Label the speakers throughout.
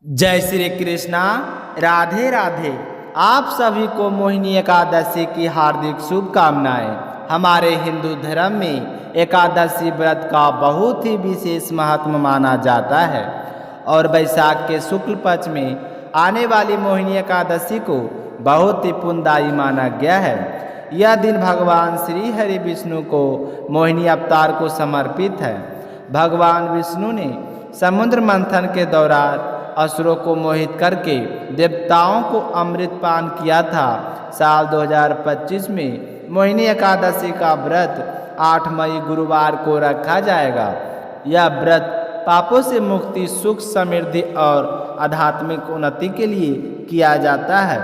Speaker 1: जय श्री कृष्णा। राधे राधे। आप सभी को मोहिनी एकादशी की हार्दिक शुभकामनाएं। हमारे हिंदू धर्म में एकादशी व्रत का बहुत ही विशेष महत्व माना जाता है और वैशाख के शुक्ल पक्ष में आने वाली मोहिनी एकादशी को बहुत ही पुण्यदायी माना गया है। यह दिन भगवान श्री हरि विष्णु को मोहिनी अवतार को समर्पित है। भगवान विष्णु ने समुद्र मंथन के दौरान असुरों को मोहित करके देवताओं को अमृत पान किया था। साल 2025 में मोहिनी एकादशी का व्रत 8 मई गुरुवार को रखा जाएगा। यह व्रत पापों से मुक्ति, सुख, समृद्धि और आध्यात्मिक उन्नति के लिए किया जाता है।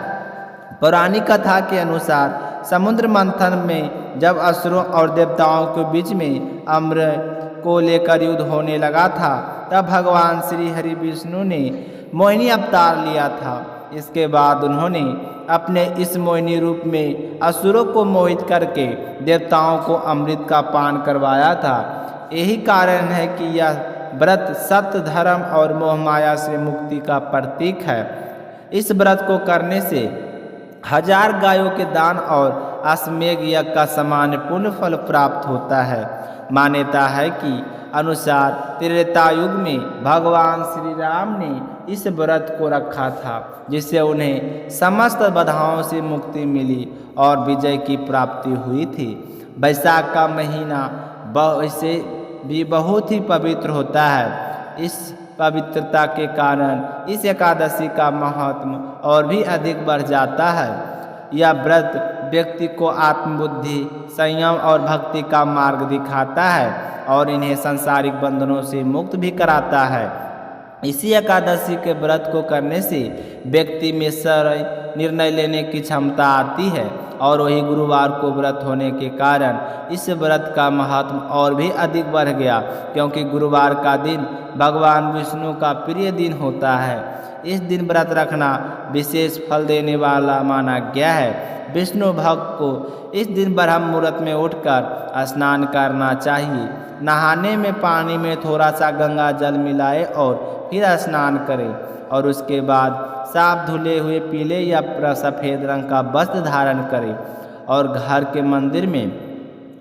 Speaker 1: पौराणिक कथा के अनुसार समुद्र मंथन में जब असुरों और देवताओं के बीच में अमृत को लेकर युद्ध होने लगा था, तब भगवान श्री हरि विष्णु ने मोहिनी अवतार लिया था। इसके बाद उन्होंने अपने इस मोहिनी रूप में असुरों को मोहित करके देवताओं को अमृत का पान करवाया था। यही कारण है कि यह व्रत सत्य, धर्म और मोहमाया से मुक्ति का प्रतीक है। इस व्रत को करने से 1000 गायों के दान और अश्वमेध यज्ञ का समान पुण्य फल प्राप्त होता है। मान्यता है कि अनुसार त्रेता युग में भगवान श्री राम ने इस व्रत को रखा था, जिससे उन्हें समस्त बाधाओं से मुक्ति मिली और विजय की प्राप्ति हुई थी। वैशाख का महीना वैसे भी बहुत ही पवित्र होता है। इस पवित्रता के कारण इस एकादशी का महत्व और भी अधिक बढ़ जाता है। यह व्रत व्यक्ति को आत्मबुद्धि, संयम और भक्ति का मार्ग दिखाता है और इन्हें सांसारिक बंधनों से मुक्त भी कराता है। इसी एकादशी के व्रत को करने से व्यक्ति में सही निर्णय लेने की क्षमता आती है और वही गुरुवार को व्रत होने के कारण इस व्रत का महत्व और भी अधिक बढ़ गया, क्योंकि गुरुवार का दिन भगवान विष्णु का प्रिय दिन होता है। इस दिन व्रत रखना विशेष फल देने वाला माना गया है। विष्णु भक्त को इस दिन ब्रह्म मुहूर्त में उठकर स्नान करना चाहिए। नहाने में पानी में थोड़ा सा गंगा जल मिलाए और फिर स्नान करें और उसके बाद साफ धुले हुए पीले या सफ़ेद रंग का वस्त्र धारण करें और घर के मंदिर में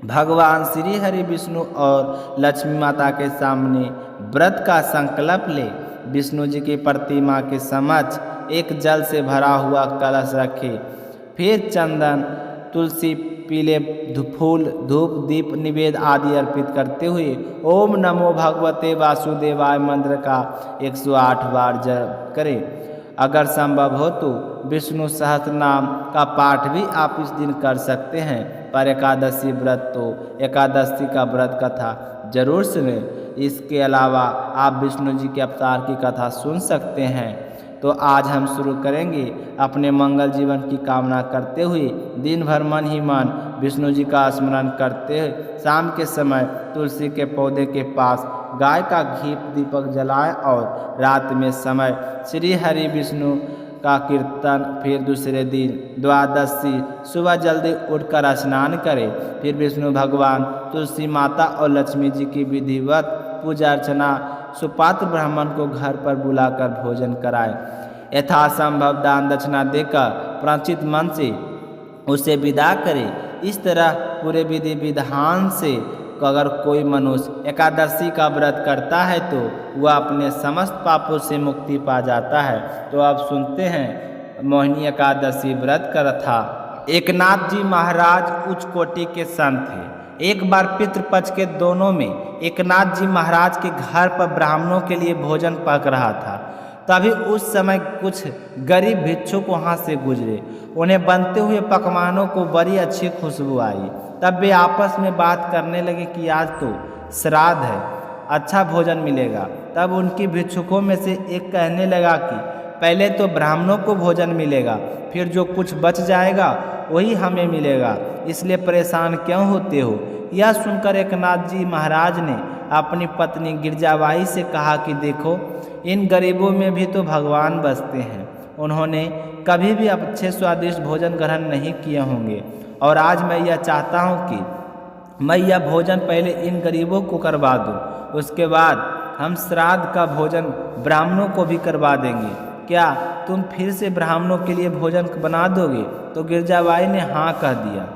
Speaker 1: भगवान श्री हरि विष्णु और लक्ष्मी माता के सामने व्रत का संकल्प ले। विष्णु जी की प्रतिमा के समक्ष एक जल से भरा हुआ कलश रखें। फिर चंदन, तुलसी, पीले फूल, धूप, दीप, निवेद आदि अर्पित करते हुए ओम नमो भगवते वासुदेवाय मंत्र का 108 बार जप करें। अगर संभव हो तो विष्णु सहस्त्रनाम का पाठ भी आप इस दिन कर सकते हैं। पर एकादशी व्रत तो एकादशी का व्रत कथा जरूर सुनें। इसके अलावा आप विष्णु जी के अवतार की कथा सुन सकते हैं। तो आज हम शुरू करेंगे अपने मंगल जीवन की कामना करते हुए दिन भर मन ही मन विष्णु जी का स्मरण करते हुए शाम के समय तुलसी के पौधे के पास गाय का घी दीपक जलाएं और रात में समय श्री हरि विष्णु का कीर्तन। फिर दूसरे दिन द्वादशी सुबह जल्दी उठकर स्नान करें। फिर विष्णु भगवान, तुलसी माता और लक्ष्मी जी की विधिवत पूजा अर्चना, सुपात्र ब्राह्मण को घर पर बुलाकर भोजन कराएं। यथासंभव दान दक्षिणा देकर प्राचित मन से उसे विदा करें। इस तरह पूरे विधि विधान से अगर कोई मनुष्य एकादशी का व्रत करता है तो वह अपने समस्त पापों से मुक्ति पा जाता है। तो आप सुनते हैं मोहिनी एकादशी व्रत का कथा। एकनाथ जी महाराज उच्च कोटि के संत थे। एक बार पितृपक्ष के दोनों में एकनाथ जी महाराज के घर पर ब्राह्मणों के लिए भोजन पक रहा था। तभी उस समय कुछ गरीब भिक्षुक वहाँ से गुजरे। उन्हें बनते हुए पकवानों को बड़ी अच्छी खुशबू आई। तब वे आपस में बात करने लगे कि आज तो श्राद्ध है, अच्छा भोजन मिलेगा। तब उनकी भिक्षुकों में से एक कहने लगा कि पहले तो ब्राह्मणों को भोजन मिलेगा, फिर जो कुछ बच जाएगा वही हमें मिलेगा, इसलिए परेशान क्यों होते हो। यह सुनकर एकनाथ जी महाराज ने अपनी पत्नी गिरजाबाई से कहा कि देखो, इन गरीबों में भी तो भगवान बसते हैं। उन्होंने कभी भी अच्छे स्वादिष्ट भोजन ग्रहण नहीं किए होंगे और आज मैं यह चाहता हूँ कि मैं यह भोजन पहले इन गरीबों को करवा दूँ, उसके बाद हम श्राद्ध का भोजन ब्राह्मणों को भी करवा देंगे। क्या तुम फिर से ब्राह्मणों के लिए भोजन बना दोगे? तो गिरजाबाई ने हाँ कह दिया।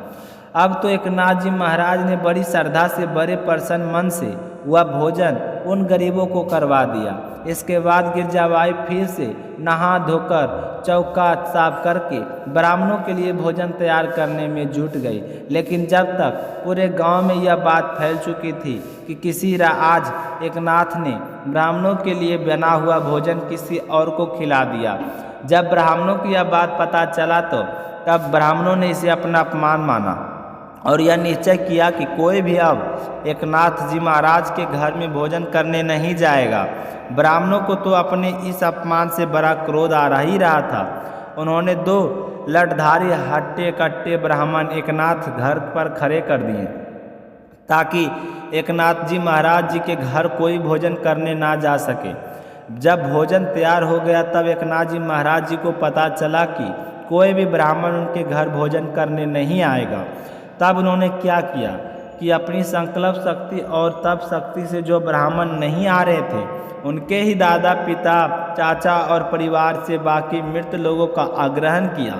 Speaker 1: अब तो एकनाथ जी महाराज ने बड़ी श्रद्धा से बड़े प्रसन्न मन से वह भोजन उन गरीबों को करवा दिया। इसके बाद गिरजाबाई फिर से नहा धोकर चौका साफ करके ब्राह्मणों के लिए भोजन तैयार करने में जुट गई। लेकिन जब तक पूरे गांव में यह बात फैल चुकी थी कि किसी आज एकनाथ ने ब्राह्मणों के लिए बना हुआ भोजन किसी और को खिला दिया। जब ब्राह्मणों को यह बात पता चला तो तब ब्राह्मणों ने इसे अपना अपमान माना और यह निश्चय किया कि कोई भी अब एकनाथ जी महाराज के घर में भोजन करने नहीं जाएगा। ब्राह्मणों को तो अपने इस अपमान से बड़ा क्रोध आ ही रहा था। उन्होंने 2 लठधारी हट्टे कट्टे ब्राह्मण एकनाथ घर पर खड़े कर दिए ताकि एकनाथ जी महाराज जी के घर कोई भोजन करने ना जा सके। जब भोजन तैयार हो गया तब एकनाथ जी महाराज जी को पता चला कि कोई भी ब्राह्मण उनके घर भोजन करने नहीं आएगा। तब उन्होंने क्या किया कि अपनी संकल्प शक्ति और तप शक्ति से जो ब्राह्मण नहीं आ रहे थे उनके ही दादा पिता चाचा और परिवार से बाकी मृत लोगों का आग्रहण किया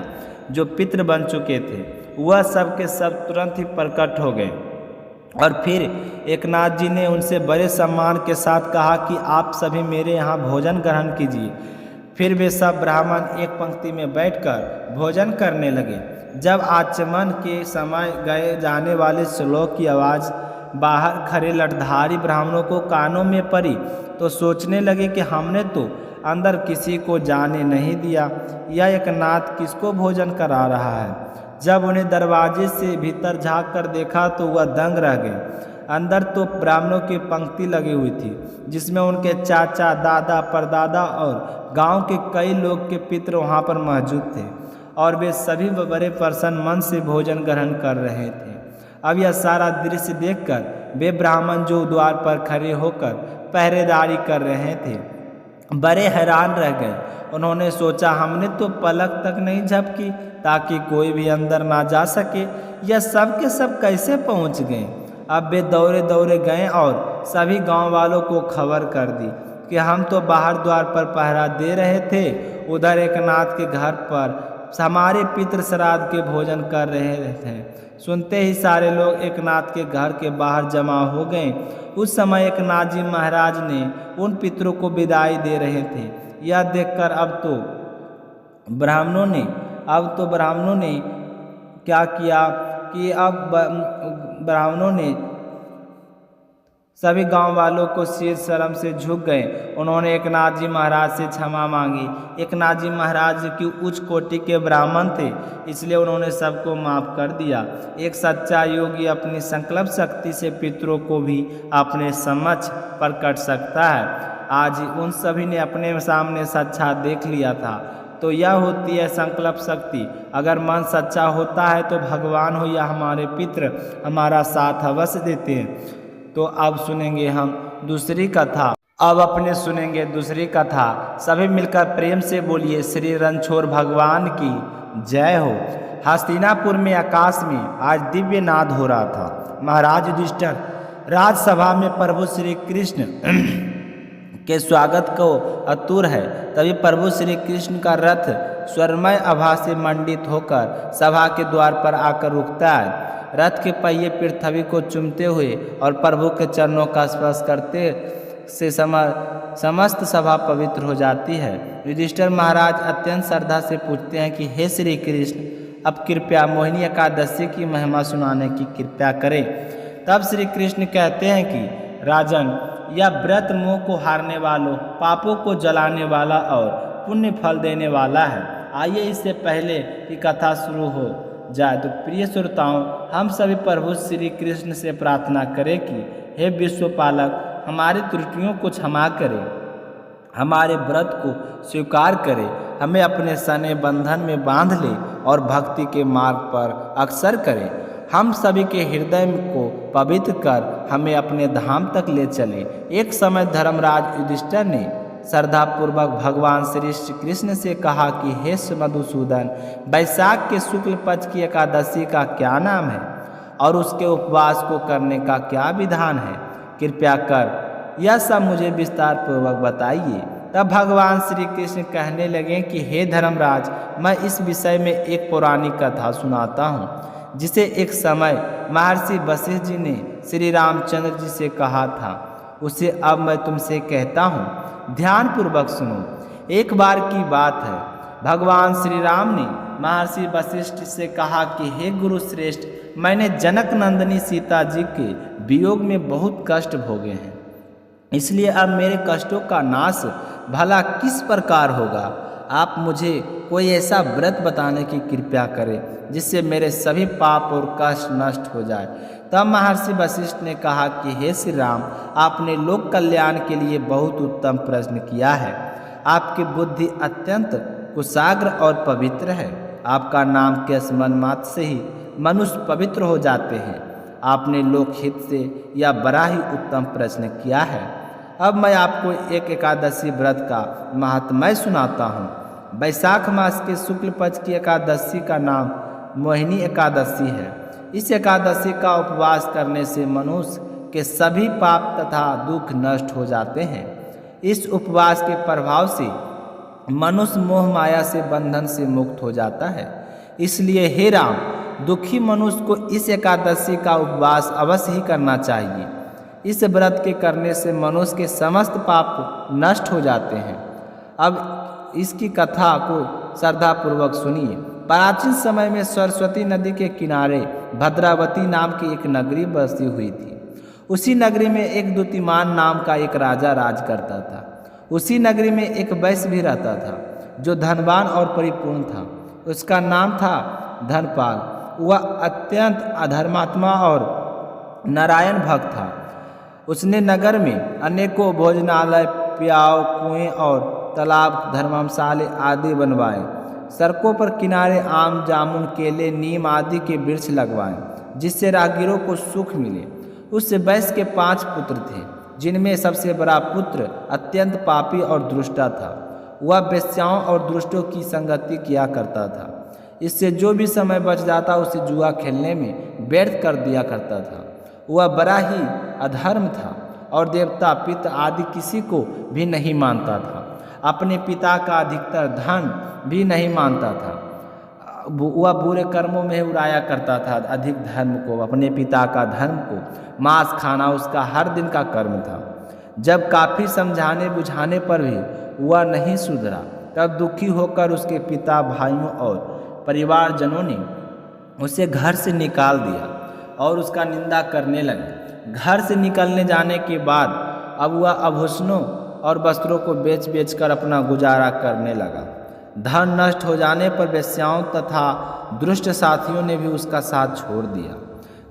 Speaker 1: जो पितृ बन चुके थे। वह सब के सब तुरंत ही प्रकट हो गए और फिर एकनाथ जी ने उनसे बड़े सम्मान के साथ कहा कि आप सभी मेरे यहाँ भोजन ग्रहण कीजिए। फिर वे सब ब्राह्मण एक पंक्ति में बैठकर भोजन करने लगे। जब आचमन के समय गए जाने वाले श्लोक की आवाज़ बाहर खड़े लठधारी ब्राह्मणों को कानों में पड़ी तो सोचने लगे कि हमने तो अंदर किसी को जाने नहीं दिया, यह एकनाथ किसको भोजन करा रहा है। जब उन्हें दरवाजे से भीतर झांक कर देखा तो वह दंग रह गए। अंदर तो ब्राह्मणों की पंक्ति लगी हुई थी जिसमें उनके चाचा दादा परदादा और गांव के कई लोग के पितृ वहां पर मौजूद थे और वे सभी बड़े प्रसन्न मन से भोजन ग्रहण कर रहे थे। अब यह सारा दृश्य देखकर वे ब्राह्मण जो द्वार पर खड़े होकर पहरेदारी कर रहे थे बड़े हैरान रह गए। उन्होंने सोचा हमने तो पलक तक नहीं झपकी ताकि कोई भी अंदर ना जा सके, यह सब के सब कैसे पहुंच गए। अब वे दौड़े दौड़े गए और सभी गांव वालों को खबर कर दी कि हम तो बाहर द्वार पर पहरा दे रहे थे, उधर एकनाथ के घर पर हमारे पितृ श्राद्ध के भोजन कर रहे थे। सुनते ही सारे लोग एकनाथ के घर के बाहर जमा हो गए। उस समय एकनाथ जी महाराज ने उन पितरों को विदाई दे रहे थे। यह देखकर अब तो ब्राह्मणों ने क्या किया कि अब ब्राह्मणों ने सभी गांव वालों को सिर शर्म से झुक गए। उन्होंने एकनाथ जी महाराज से क्षमा मांगी। एकनाथ जी महाराज की उच्च कोटि के ब्राह्मण थे इसलिए उन्होंने सबको माफ कर दिया। एक सच्चा योगी अपनी संकल्प शक्ति से पितरों को भी अपने समक्ष प्रकट सकता है। आज उन सभी ने अपने सामने साक्षात देख लिया था। तो यह होती है संकल्प शक्ति। अगर मन सच्चा होता है तो भगवान हो या हमारे पितृ हमारा साथ अवश्य देते हैं। तो अब सुनेंगे हम दूसरी कथा। दूसरी कथा। सभी मिलकर प्रेम से बोलिए श्री रणछोड़ भगवान की जय हो। हस्तिनापुर में आकाश में आज दिव्य नाद हो रहा था। महाराज युधिष्ठिर राजसभा में प्रभु श्री कृष्ण के स्वागत को आतुर है। तभी प्रभु श्री कृष्ण का रथ स्वर्णमय आभा से मंडित होकर सभा के द्वार पर आकर रुकता है। रथ के पहिए पृथ्वी को चूमते हुए और प्रभु के चरणों का स्पर्श करते से समस्त सभा पवित्र हो जाती है। युधिष्ठिर महाराज अत्यंत श्रद्धा से पूछते हैं कि हे श्री कृष्ण, अब कृपया मोहिनी एकादशी की महिमा सुनाने की कृपा करें। तब श्री कृष्ण कहते हैं कि राजन, यह व्रत मोह को हारने वालों, पापों को जलाने वाला और पुण्य फल देने वाला है। आइए इससे पहले कि कथा शुरू हो जाए तो प्रिय श्रोताओं, हम सभी प्रभु श्री कृष्ण से प्रार्थना करें कि हे विश्वपालक, हमारी त्रुटियों को क्षमा करें, हमारे व्रत को स्वीकार करें, हमें अपने सने बंधन में बांध ले और भक्ति के मार्ग पर अग्रसर करें। हम सभी के हृदय को पवित्र कर हमें अपने धाम तक ले चले। एक समय धर्मराज युधिष्ठिर ने श्रद्धापूर्वक भगवान श्री कृष्ण से कहा कि हे मधुसूदन, वैशाख के शुक्ल पक्ष की एकादशी का क्या नाम है और उसके उपवास को करने का क्या विधान है? कृपया कर यह सब मुझे विस्तार पूर्वक बताइए। तब भगवान श्री कृष्ण कहने लगे कि हे धर्मराज, मैं इस विषय में एक पौराणिक कथा सुनाता हूँ, जिसे एक समय महर्षि वशिष्ठ जी ने श्री रामचंद्र जी से कहा था। उसे अब मैं तुमसे कहता हूँ, ध्यान पूर्वक सुनो। एक बार की बात है, भगवान श्री राम ने महर्षि वशिष्ठ से कहा कि हे गुरु श्रेष्ठ, मैंने जनक नंदिनी सीता जी के वियोग में बहुत कष्ट भोगे हैं, इसलिए अब मेरे कष्टों का नाश भला किस प्रकार होगा। आप मुझे कोई ऐसा व्रत बताने की कृपा करें जिससे मेरे सभी पाप और कष्ट नष्ट हो जाए। तब महर्षि वशिष्ठ ने कहा कि हे श्री राम, आपने लोक कल्याण के लिए बहुत उत्तम प्रश्न किया है। आपकी बुद्धि अत्यंत कुशाग्र और पवित्र है। आपका नाम के स्मरण मात्र से ही मनुष्य पवित्र हो जाते हैं। आपने लोकहित से यह बड़ा ही उत्तम प्रश्न किया है। अब मैं आपको एक एकादशी व्रत का महात्म्य सुनाता हूँ। वैशाख मास के शुक्ल पक्ष की एकादशी का नाम मोहिनी एकादशी है। इस एकादशी का उपवास करने से मनुष्य के सभी पाप तथा दुख नष्ट हो जाते हैं। इस उपवास के प्रभाव से मनुष्य मोह माया से बंधन से मुक्त हो जाता है। इसलिए हे राम, दुखी मनुष्य को इस एकादशी का उपवास अवश्य ही करना चाहिए। इस व्रत के करने से मनुष्य के समस्त पाप नष्ट हो जाते हैं। अब इसकी कथा को श्रद्धापूर्वक सुनिए। प्राचीन समय में सरस्वती नदी के किनारे भद्रावती नाम की एक नगरी बसी हुई थी। उसी नगरी में एक द्युतिमान नाम का एक राजा राज करता था। उसी नगरी में एक वैश्य भी रहता था जो धनवान और परिपूर्ण था। उसका नाम था धनपाल। वह अत्यंत अधर्मात्मा और नारायण भक्त था। उसने नगर में अनेकों भोजनालय, प्याव, कुएं और तालाब, धर्मशाले आदि बनवाए। सड़कों पर किनारे आम, जामुन, केले, नीम आदि के वृक्ष लगवाए, जिससे राहगीरों को सुख मिले। उस वैश्य के 5 पुत्र थे, जिनमें सबसे बड़ा पुत्र अत्यंत पापी और दुष्टा था। वह वेश्याओं और दुष्टों की संगति किया करता था। इससे जो भी समय बच जाता उसे जुआ खेलने में व्यर्थ कर दिया करता था। वह बड़ा ही अधर्म था और देवता, पिता आदि किसी को भी नहीं मानता था। अपने पिता का अधिकतर धन भी नहीं मानता था। वह बुरे कर्मों में उड़ाया करता था अधिक धर्म को। अपने पिता का धर्म को मांस खाना उसका हर दिन का कर्म था। जब काफ़ी समझाने बुझाने पर भी वह नहीं सुधरा, तब दुखी होकर उसके पिता, भाइयों और परिवारजनों ने उसे घर से निकाल दिया और उसका निंदा करने लगे। घर से निकलने जाने के बाद अब वह आभूषणों और वस्त्रों को बेच बेच कर अपना गुजारा करने लगा। धन नष्ट हो जाने पर वेश्याओं तथा दुष्ट साथियों ने भी उसका साथ छोड़ दिया।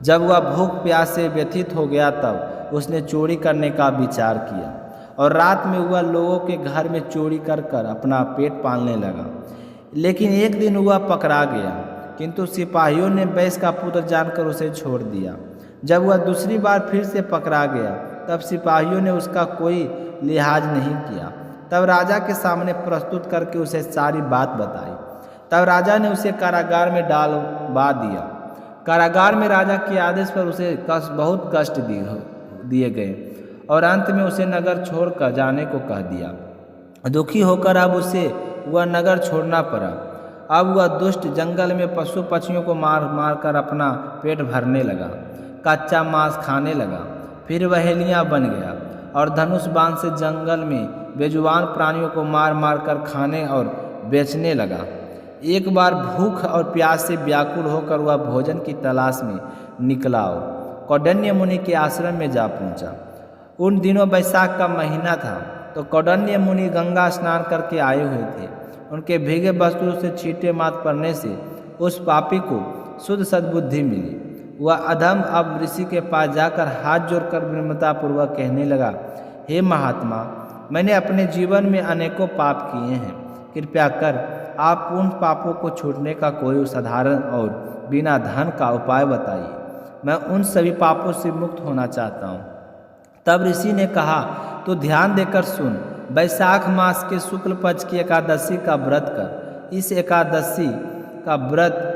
Speaker 1: जब वह भूख प्यास से व्यथित हो गया, तब उसने चोरी करने का विचार किया और रात में वह लोगों के घर में चोरी कर कर अपना पेट पालने लगा। लेकिन एक दिन वह पकड़ा गया, किंतु सिपाहियों ने वैश्य का पुत्र जानकर उसे छोड़ दिया। जब वह दूसरी बार फिर से पकड़ा गया, तब सिपाहियों ने उसका कोई लिहाज नहीं किया। तब राजा के सामने प्रस्तुत करके उसे सारी बात बताई। तब राजा ने उसे कारागार में डालवा दिया। कारागार में राजा के आदेश पर उसे बहुत कष्ट दिए गए और अंत में उसे नगर छोड़कर जाने को कह दिया। दुखी होकर अब उसे वह नगर छोड़ना पड़ा। अब वह दुष्ट जंगल में पशु पक्षियों को मार मार कर अपना पेट भरने लगा, कच्चा मांस खाने लगा। फिर वहेलियाँ बन गया और धनुष बाण से जंगल में बेजुबान प्राणियों को मार मार कर खाने और बेचने लगा। एक बार भूख और प्यास से व्याकुल होकर वह भोजन की तलाश में निकला और कौंडिन्य मुनि के आश्रम में जा पहुंचा। उन दिनों वैशाख का महीना था, तो कौंडिन्य मुनि गंगा स्नान करके आए हुए थे। उनके भीगे वस्त्रों से छींटे मात पड़ने से उस पापी को शुद्ध सद्बुद्धि मिली। वह अधम अब ऋषि के पास जाकर हाथ जोड़कर विनम्रतापूर्वक कहने लगा, हे महात्मा, मैंने अपने जीवन में अनेकों पाप किए हैं। कृपया कर आप उन पापों को छूटने का कोई साधारण और बिना धन का उपाय बताइए। मैं उन सभी पापों से मुक्त होना चाहता हूँ। तब ऋषि ने कहा, तो ध्यान देकर सुन। वैशाख मास के शुक्ल पक्ष की एकादशी का व्रत कर। इस एकादशी का व्रत